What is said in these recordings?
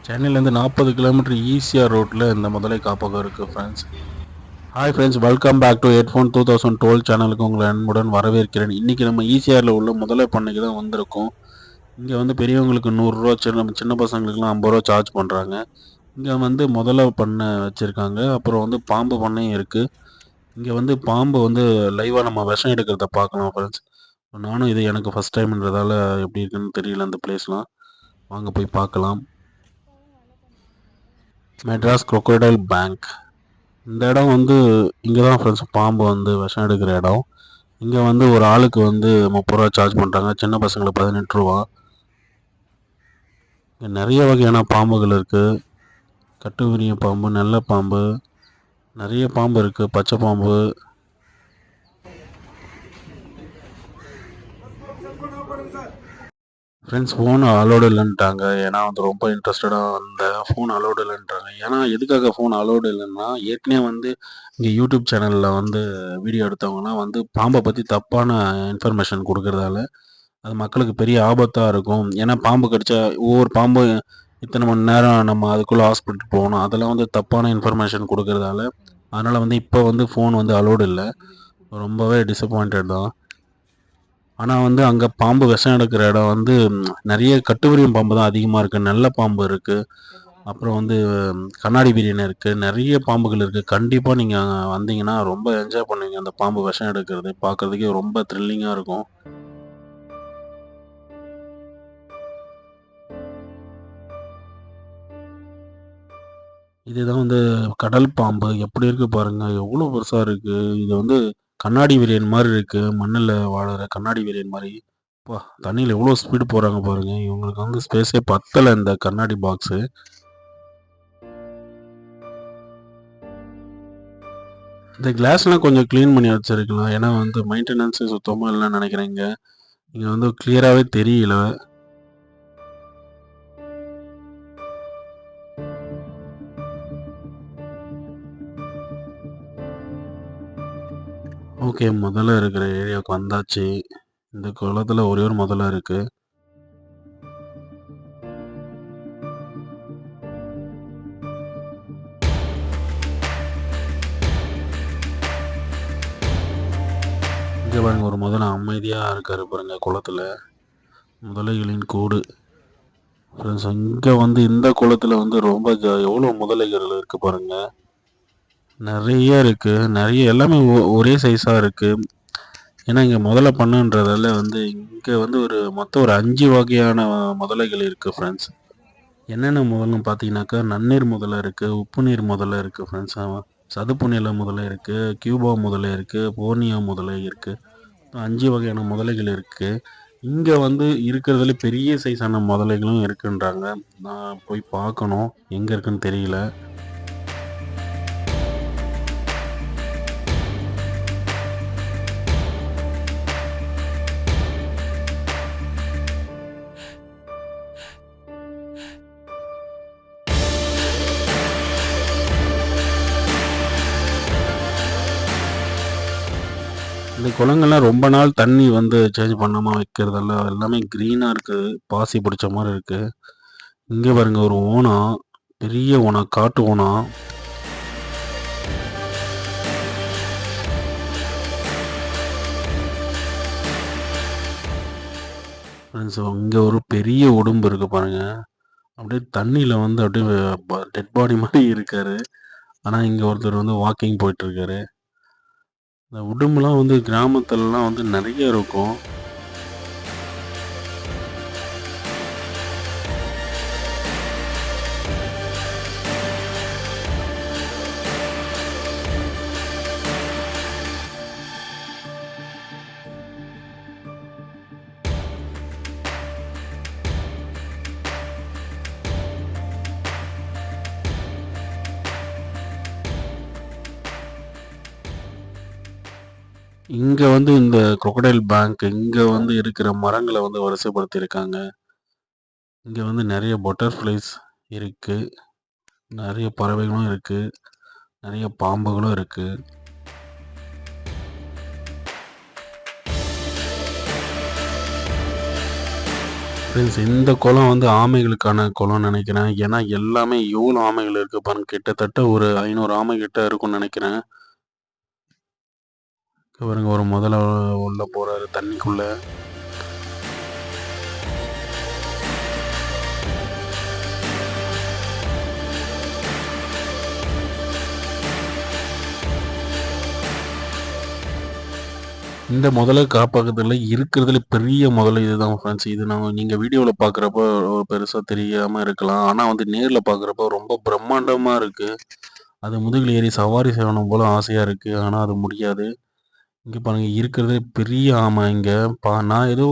சென்னையிலேருந்து 40 kilometre ECR ரோட்டில் இந்த முதலை காப்பகம் இருக்குது friends. Hi friends, welcome back to headphone 2012 சேனலுக்கு உங்களை அன்புடன் வரவேற்கிறேன். இன்றைக்கி நம்ம ஈசிஆரில் உள்ள முதலை பண்ணைக்கு தான் வந்திருக்கோம். இங்கே வந்து பெரியவங்களுக்கு 100 ரூபா, சின்ன பசங்களுக்குலாம் 50 ரூபா சார்ஜ் பண்ணுறாங்க. இங்கே வந்து முதலை பண்ணை வச்சுருக்காங்க. அப்புறம் வந்து பாம்பு பண்ணையும் இருக்குது. இங்கே வந்து பாம்பு வந்து லைவாக நம்ம விஷம் எடுக்கிறத பார்க்கலாம் ஃப்ரெண்ட்ஸ். நானும் இது எனக்கு ஃபஸ்ட் டைம்ன்றதால எப்படி இருக்குன்னு தெரியல அந்த பிளேஸ்லாம். வாங்க போய் பார்க்கலாம். Madras crocodile bank. இந்த இடம் வந்து இங்கே தான் ஃப்ரெண்ட்ஸ் பாம்பு வந்து விஷம் எடுக்கிற இடம். இங்கே வந்து ஒரு ஆளுக்கு வந்து 30 ரூபா சார்ஜ் பண்ணுறாங்க. சின்ன பசங்களுக்கு 18 ரூபா. இங்கே நிறைய வகையான பாம்புகள் இருக்குது. கட்டுவிரிய பாம்பு, நெல்லை பாம்பு, நிறைய பாம்பு இருக்குது. பச்சை பாம்பு. ஃப்ரெண்ட்ஸ், ஃபோன் அலோடு இல்லைன்ட்டாங்க. ஏன்னா வந்து ரொம்ப இன்ட்ரெஸ்டடாக அந்த ஃபோன் அலோடு இல்லைன்றாங்க. ஏன்னா எதுக்காக ஃபோன் அலோடு இல்லைன்னா, ஏற்கனவே வந்து இங்கே யூடியூப் சேனலில் வந்து வீடியோ எடுத்தவங்கன்னா வந்து பாம்பை பற்றி தப்பான இன்ஃபர்மேஷன் கொடுக்கறதால அது மக்களுக்கு பெரிய ஆபத்தாக இருக்கும். ஏன்னா பாம்பு கடிச்சா ஒவ்வொரு பாம்பு இத்தனை மணி நேரம் நம்ம அதுக்குள்ளே ஹாஸ்பிட்டல் போகணும். அதெல்லாம் வந்து தப்பான இன்ஃபர்மேஷன் கொடுக்கறதால அதனால் வந்து இப்போ வந்து ஃபோன் வந்து அலோடு இல்லை. ரொம்பவே டிசப்பாயிண்டட் தான். ஆனால் வந்து அங்கே பாம்பு விஷம் எடுக்கிற இடம் வந்து நிறைய கட்டுவிரியும் பாம்பு தான் அதிகமாக இருக்குது. நல்ல பாம்பு இருக்குது. அப்புறம் வந்து கண்ணாடி பிரியாணி இருக்குது. நிறைய பாம்புகள் இருக்குது. கண்டிப்பாக நீங்கள் வந்தீங்கன்னா ரொம்ப என்ஜாய் பண்ணுவீங்க. அந்த பாம்பு விஷம் எடுக்கிறது பார்க்குறதுக்கே ரொம்ப த்ரில்லிங்காக இருக்கும். இதுதான் வந்து கடல் பாம்பு. எப்படி இருக்குது பாருங்கள், எவ்வளோ பெருசாக இருக்குது. இது வந்து கண்ணாடி விரியன் மாதிரி இருக்குது. மண்ணில் வாழுற கண்ணாடி விரியன் மாதிரி. அப்பா, தண்ணியில் எவ்வளோ ஸ்பீடு போகிறாங்க பாருங்கள். இவங்களுக்கு வந்து ஸ்பேஸே பத்தலை இந்த கண்ணாடி பாக்ஸு. இந்த கிளாஸ்லாம் கொஞ்சம் க்ளீன் பண்ணி வச்சிருக்கலாம். ஏன்னா வந்து மெயின்டெனன்ஸு சுத்தமாக இல்லைன்னு நினைக்கிறேன். இங்கே வந்து கிளியராகவே தெரியல. ஓகே, முதல்ல இருக்கிற ஏரியாவுக்கு வந்தாச்சு. இந்த குளத்தில் ஒரே ஒரு முதல்ல இருக்குது. இங்கே பாருங்க, ஒரு முதல்ல அமைதியாக இருக்காரு பாருங்க குளத்தில். முதலைகளின் கூடு ஃப்ரெண்ட்ஸ். இங்கே வந்து இந்த குளத்தில் வந்து ரொம்ப எவ்வளோ முதலைகள் இருக்குது பாருங்க. நிறைய இருக்குது. நிறைய எல்லாமே ஒரே சைஸாக இருக்குது. ஏன்னா இங்கே முதலை பண்ணுன்றதால வந்து இங்கே வந்து மொத்தம் ஒரு 5 வகையான முதலைகள் இருக்குது ஃப்ரெண்ட்ஸ். என்னென்ன முதல்னு பார்த்தீங்கன்னாக்கா, நன்னீர் முதலை இருக்குது, உப்பு நீர் முதலை இருக்குது ஃப்ரெண்ட்ஸ், சதுப்பு நில முதலை இருக்குது, கியூபா முதலை இருக்குது, போர்னியோ முதலை இருக்குது. 5 வகையான முதலைகள் இருக்குது. இங்கே வந்து இருக்கிறதுல பெரிய சைஸான முதலைகளும் இருக்குன்றாங்க. நான் போய் பார்க்கணும், எங்கே இருக்குன்னு தெரியல. இந்த குளங்கள்லாம் ரொம்ப நாள் தண்ணி வந்து சேஞ்ச் பண்ணாமல் வைக்கிறதால எல்லாமே க்ரீனாக இருக்குது. பாசி பிடிச்ச மாதிரி இருக்குது. இங்கே பாருங்க, ஒரு ஓணம், பெரிய ஓணம், காட்டு ஓணம். ஃப்ரெண்ட்ஸ், இங்கே ஒரு பெரிய உடும்பு இருக்குது பாருங்க. அப்படியே தண்ணியில் வந்து அப்படியே டெட் பாடி மாதிரி இருக்காரு. ஆனால் இங்கே ஒருத்தர் வந்து வாக்கிங் போயிட்டுருக்காரு. இந்த உடும்புலாம் வந்து கிராமத்துலலாம் வந்து நிறைய இருக்கும். இங்கே வந்து இந்த crocodile பேங்க் இங்கே வந்து இருக்கிற மரங்களை வந்து வரிசைப்படுத்தியிருக்காங்க. இங்கே வந்து நிறைய பட்டர்ஃப்ளைஸ் இருக்குது. நிறைய பறவைகளும் இருக்குது. நிறைய பாம்புகளும் இருக்குது. ஃப்ரெண்ட்ஸ் இந்த குளம் வந்து ஆமைகளுக்கான குளம்னு நினைக்கிறேன். ஏன்னா எல்லாமே எவ்வளோ ஆமைகள் இருக்கு பாருங்க. கிட்டத்தட்ட ஒரு 500 ஆமை கிட்ட இருக்கும்னு நினைக்கிறேன். இங்க பாருங்க ஒரு முதல உள்ள போறாரு தண்ணிக்குள்ள. இந்த முதலை காப்பகத்துல இருக்கிறதுல பெரிய முதலை இதுதான் ஃப்ரெண்ட்ஸ். இது நீங்க வீடியோல பார்க்குறப்போ பெருசா தெரியாம இருக்கலாம். ஆனா வந்து நேர்ல பார்க்குறப்போ ரொம்ப பிரம்மாண்டமா இருக்கு. அது முதுகுல ஏறி சவாரி செய்யணும் போல ஆசையா இருக்கு. ஆனா அது முடியாது. இங்க பாருங்க இருக்கிறதுலே பெரிய ஆமை இங்க. நான் ஏதோ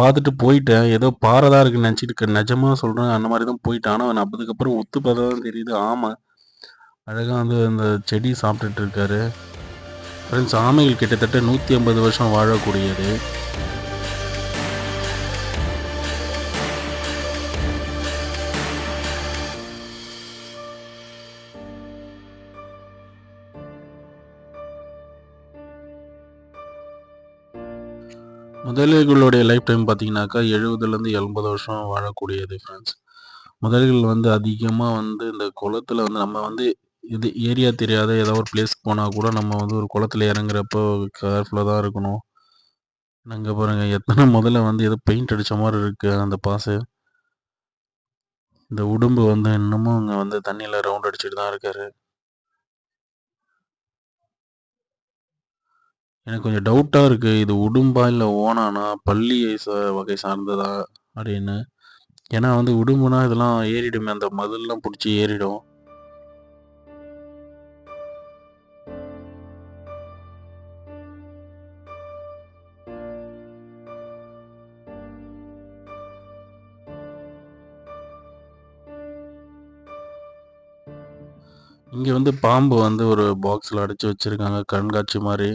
பார்த்துட்டு போயிட்டேன். ஏதோ பாறை தான் இருக்குன்னு நினச்சிட்டு இருக்கேன். நிஜமா சொல்றேன் அந்த மாரி தான் போயிட்டேன். ஆனா நான் அதுக்கப்புறம் உத்து பார்த்தா தான் தெரியுது ஆமை. அழகா வந்து அந்த செடி சாப்பிட்டுட்டு இருக்காரு. ஃப்ரெண்ட்ஸ் ஆமைகள் கிட்டத்தட்ட 150 வருஷம் வாழக்கூடியது. முதலைகளுடைய லைஃப் டைம் பார்த்தீங்கன்னாக்கா 70லேருந்து 80 வருஷம் வாழக்கூடியது ஃப்ரெண்ட்ஸ். முதலைகள் வந்து அதிகமா வந்து இந்த குளத்துல வந்து நம்ம வந்து இது ஏரியா தெரியாத ஏதோ ஒரு பிளேஸ்க்கு போனா கூட நம்ம வந்து ஒரு குளத்துல இறங்குறப்போ கேர்ஃபுல்லா தான் இருக்கணும். அங்க பாருங்க எத்தன முதல்ல வந்து ஏதோ பெயிண்ட் அடிச்ச மாரி இருக்கு அந்த பாசு. இந்த உடும்பு வந்து இன்னமும் அங்க வந்து தண்ணீல ரவுண்ட் அடிச்சுட்டு தான் இருக்காரு. எனக்கு கொஞ்சம் டவுட்டா இருக்கு. இது உடும்பா? இல்ல ஓணானா? பல்லி வகை சார்ந்ததா? அப்படின்னு. ஏன்னா வந்து உடும்புனா இதெல்லாம் ஏறிடுமே. அந்த மதில்லாம் புடிச்சு ஏறிடும். இங்க வந்து பாம்பு வந்து ஒரு பாக்ஸ்ல அடைச்சு வச்சிருக்காங்க. கண்காட்சி மாரி.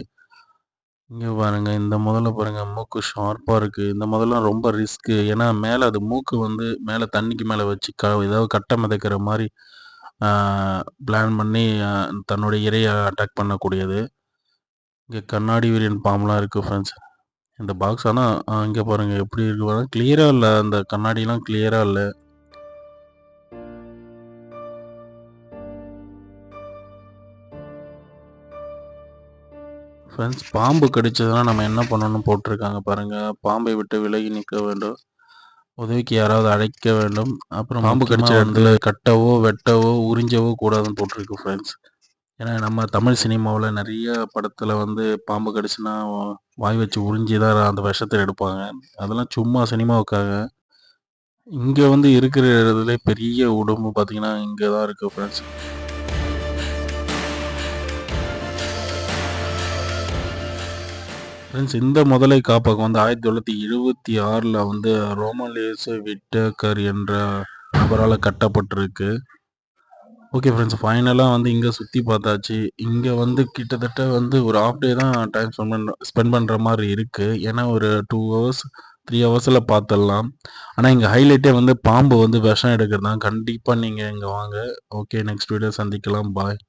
இங்க பாருங்க. இந்த முதல்ல பாருங்க மூக்கு ஷார்ப்பா இருக்கு. இந்த முதல்லாம் ரொம்ப ரிஸ்க்கு. ஏன்னா மேல அது மூக்கு வந்து மேல தண்ணிக்கு மேல வச்சு ஏதாவது கட்ட மிதக்கிற மாரி ஆ பிளான் பண்ணி தன்னுடைய இரைய அட்டாக் பண்ணக்கூடியது. இங்க கண்ணாடி விரியன் பாம்புலாம் இருக்கு ஃப்ரெண்ட்ஸ். இந்த பாக்ஸ் ஆனா இங்க பாருங்க எப்படி இருக்கு பாருங்க. கிளியரா இல்ல. அந்த கண்ணாடிலாம் கிளியரா இல்ல. ஃப்ரெண்ட்ஸ் பாம்பு கடிச்சதுனா நம்ம என்ன பண்ணணும்னு போட்டிருக்காங்க பாருங்க. பாம்பை விட்டு விலகி நிற்க வேண்டும். உதவிக்கு யாராவது அழைக்க வேண்டும். அப்புறம் பாம்பு கடிச்ச இடத்துல கட்டவோ, வெட்டவோ, உறிஞ்சவோ கூடாதுன்னு போட்டிருக்கு ஃப்ரெண்ட்ஸ். ஏன்னா நம்ம தமிழ் சினிமாவுல நெறைய படத்துல வந்து பாம்பு கடிச்சுனா வாய் வச்சு உறிஞ்சி தான் அந்த விஷத்த எடுப்பாங்க. அதெல்லாம் சும்மா சினிமாவுக்காக. இங்க வந்து இருக்கிற இடத்துலே பெரிய உடம்பு பார்த்தீங்கன்னா, இங்க தான் இருக்கு ஃப்ரெண்ட்ஸ். ஃப்ரெண்ட்ஸ் இந்த முதலை காப்பகம் வந்து 1976ல வந்து ரோமலியஸ் விட்டேக்கர் என்ற நபரால கட்டப்பட்டிருக்கு. ஓகே ஃப்ரெண்ட்ஸ் ஃபைனலா வந்து இங்க சுத்தி பார்த்தாச்சு. இங்க வந்து கிட்டத்தட்ட வந்து ஒரு ஹாஃப் டே தான் டைம் ஸ்பெண்ட் பண்ற மாரி இருக்கு. ஏன்னா ஒரு 2 ஹவர்ஸ், 3 ஹவர்ஸ்ல பார்த்துடலாம். ஆனா இங்க ஹைலைட்டே வந்து பாம்பு வந்து விஷம் எடுக்கிறது தான். கண்டிப்பா நீங்க இங்க வாங்க. ஓகே நெக்ஸ்ட் வீடியோ சந்திக்கலாம். பாய்.